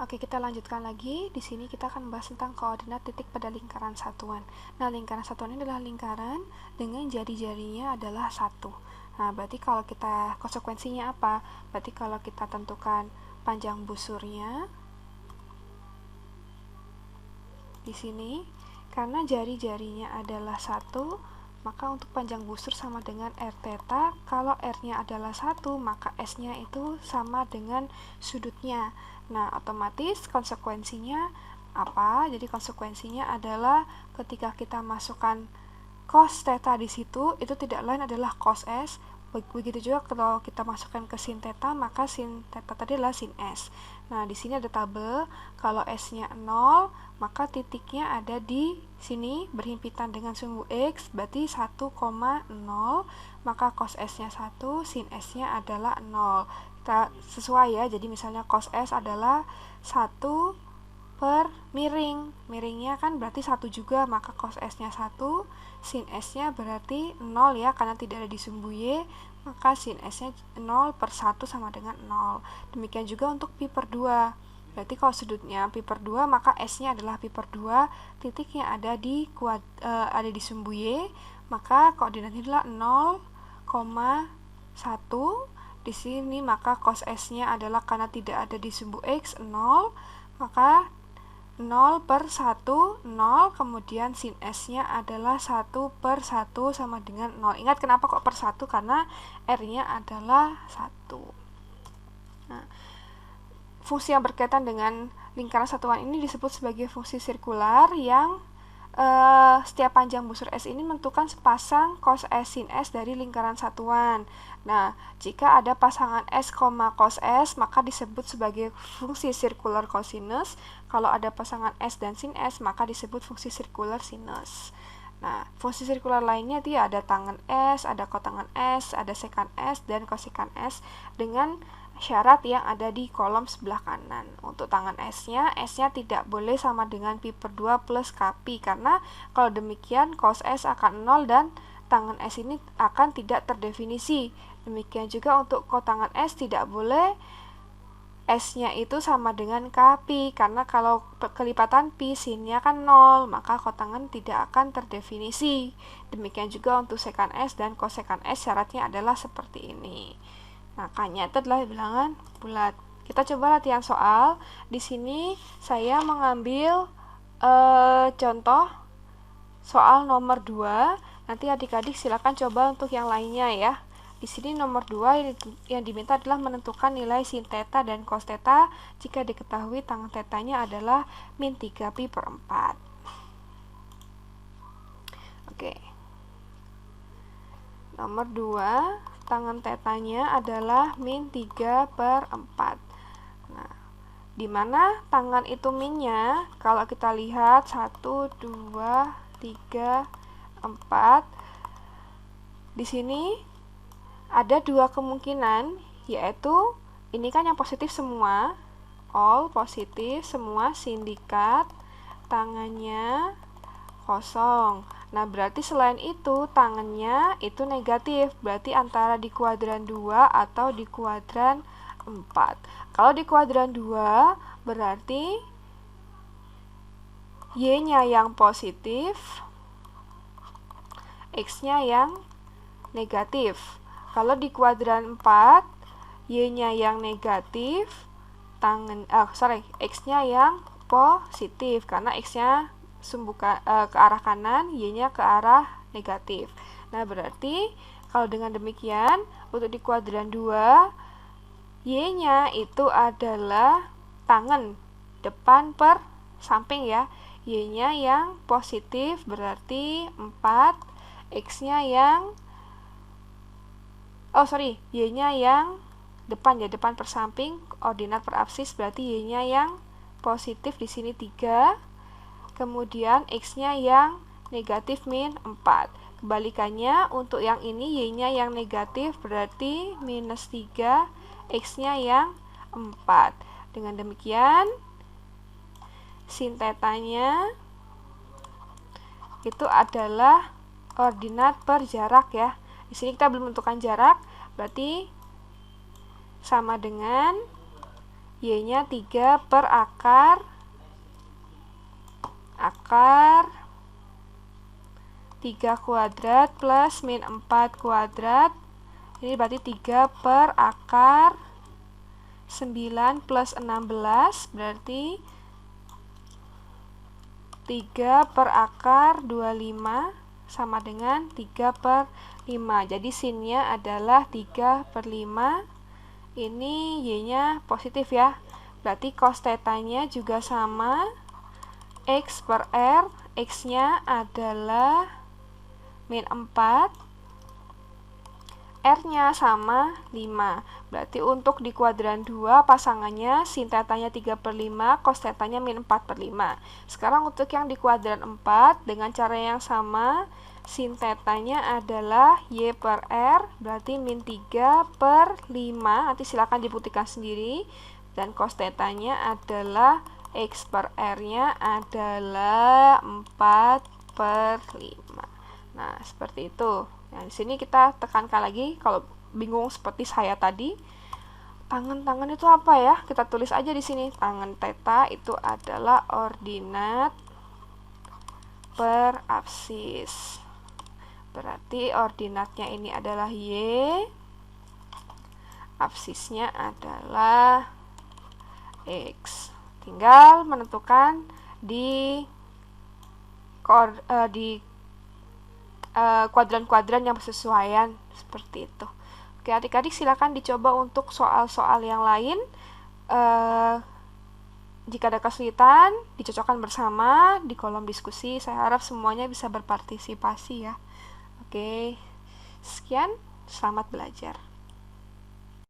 Oke, kita lanjutkan lagi. Di sini kita akan membahas tentang koordinat titik pada lingkaran satuan. Nah, lingkaran satuan ini adalah lingkaran dengan jari-jarinya adalah 1. Nah, berarti kalau kita konsekuensinya apa? Berarti kalau kita tentukan panjang busurnya di sini, karena jari-jarinya adalah 1, maka untuk panjang busur sama dengan R theta. Kalau R-nya adalah 1, maka S-nya itu sama dengan sudutnya. Nah, otomatis konsekuensinya apa? Jadi konsekuensinya adalah ketika kita masukkan cos theta di situ, itu tidak lain adalah cos S. Begitu juga kalau kita masukkan ke sin theta, maka sin theta tadi adalah sin S. Nah, di sini ada tabel. Kalau S-nya 0, maka titiknya ada di sini berhimpitan dengan sumbu X, berarti 1,0, maka cos S-nya 1, sin S-nya adalah 0. Kita sesuai ya, jadi misalnya cos S adalah 1 per miringnya kan berarti 1 juga, maka cos S-nya 1, sin S-nya berarti 0 ya, karena tidak ada di sumbu Y, maka sin S-nya 0 per 1 sama dengan 0. Demikian juga untuk pi per 2. Berarti kalau sudutnya pi per 2, maka S-nya adalah pi per 2, titiknya ada di sumbu Y, maka koordinatnya adalah 0,1. Di sini maka cos S-nya adalah karena tidak ada di sumbu X 0, maka 0 per 1, 0, kemudian sin S-nya adalah 1 per 1 sama dengan 0. Ingat kenapa kok per 1? Karena R-nya adalah 1. Nah, fungsi yang berkaitan dengan lingkaran satuan ini disebut sebagai fungsi sirkular yang setiap panjang busur S ini menentukan sepasang cos S sin S dari lingkaran satuan. Nah, jika ada pasangan S, cos S, maka disebut sebagai fungsi sirkular cosinus. Kalau ada pasangan S dan sin S, maka disebut fungsi sirkular sinus. Nah, fungsi sirkular lainnya dia ada tangen S, ada kotangen S, ada sekan S, dan kosekan S dengan syarat yang ada di kolom sebelah kanan. Untuk tangen S-nya tidak boleh sama dengan pi per 2 plus kp, karena kalau demikian cos S akan 0 dan tangen S ini akan tidak terdefinisi. Demikian juga untuk kotangen S tidak boleh S-nya itu sama dengan kp, karena kalau kelipatan pi sinnya kan 0, maka kotangen tidak akan terdefinisi. Demikian juga untuk sekan S dan kosekan S syaratnya adalah seperti ini. Nah, K-nya itu adalah bilangan bulat. Kita coba latihan soal. Di sini saya mengambil contoh soal nomor 2. Nanti adik-adik silakan coba untuk yang lainnya ya. Di sini nomor 2 yang diminta adalah menentukan nilai sin theta dan cos theta jika diketahui tangen tetanya adalah min 3 pi per 4. Oke. Nomor 2, tangen tetanya adalah min 3 per 4. Nah, di mana tangen itu minnya? Kalau kita lihat 1, 2, 3, 4. Di sini ada dua kemungkinan, yaitu ini kan yang positif semua, all positif semua, sindikat, tangannya kosong. Nah, berarti selain itu tangannya itu negatif, berarti antara di kuadran 2 atau di kuadran 4. Kalau di kuadran 2 berarti Y-nya yang positif, X-nya yang negatif. Kalau di kuadran 4, Y-nya yang negatif, X-nya yang positif, karena X-nya ke arah kanan, Y-nya ke arah negatif. Nah, berarti kalau dengan demikian, untuk di kuadran 2, Y-nya itu adalah tangen depan per samping ya. Y-nya yang positif berarti 4, X-nya yang Y-nya yang depan ya, depan per samping, ordinat per absis berarti Y-nya yang positif di sini 3. Kemudian X-nya yang negatif min 4. Kebalikannya untuk yang ini Y-nya yang negatif berarti minus 3, X-nya yang 4. Dengan demikian sin tetanya itu adalah ordinat per jarak ya. Di sini kita belum menentukan jarak, berarti sama dengan Y-nya 3 per akar 3 kuadrat plus min 4 kuadrat. Ini berarti 3 per akar 9 plus 16, berarti 3 per akar 25 sama dengan 3 per 5. Jadi sinnya adalah 3 per 5. Ini Y-nya positif ya. Berarti cos theta-nya juga sama. X per R, X-nya adalah min 4. R-nya sama 5. Berarti untuk di kuadran 2 pasangannya sin theta-nya 3 per 5, cos theta-nya min 4 per 5. Sekarang untuk yang di kuadran 4 dengan cara yang sama, sin theta-nya adalah Y per R, berarti min 3 per 5. Nanti silakan dibuktikan sendiri. Dan cos theta-nya adalah X per R-nya adalah 4 per 5. Nah, seperti itu. Nah, di sini kita tekankan lagi, kalau bingung seperti saya tadi, tangan-tangan itu apa ya? Kita tulis aja di sini. Tangan theta itu adalah ordinat per apsis. Berarti ordinatnya ini adalah Y, apsisnya adalah X. Tinggal menentukan di kuadran-kuadran yang bersesuaian seperti itu. Oke, adik-adik silakan dicoba untuk soal-soal yang lain. Jika ada kesulitan, dicocokkan bersama di kolom diskusi. Saya harap semuanya bisa berpartisipasi ya. Oke, sekian, selamat belajar.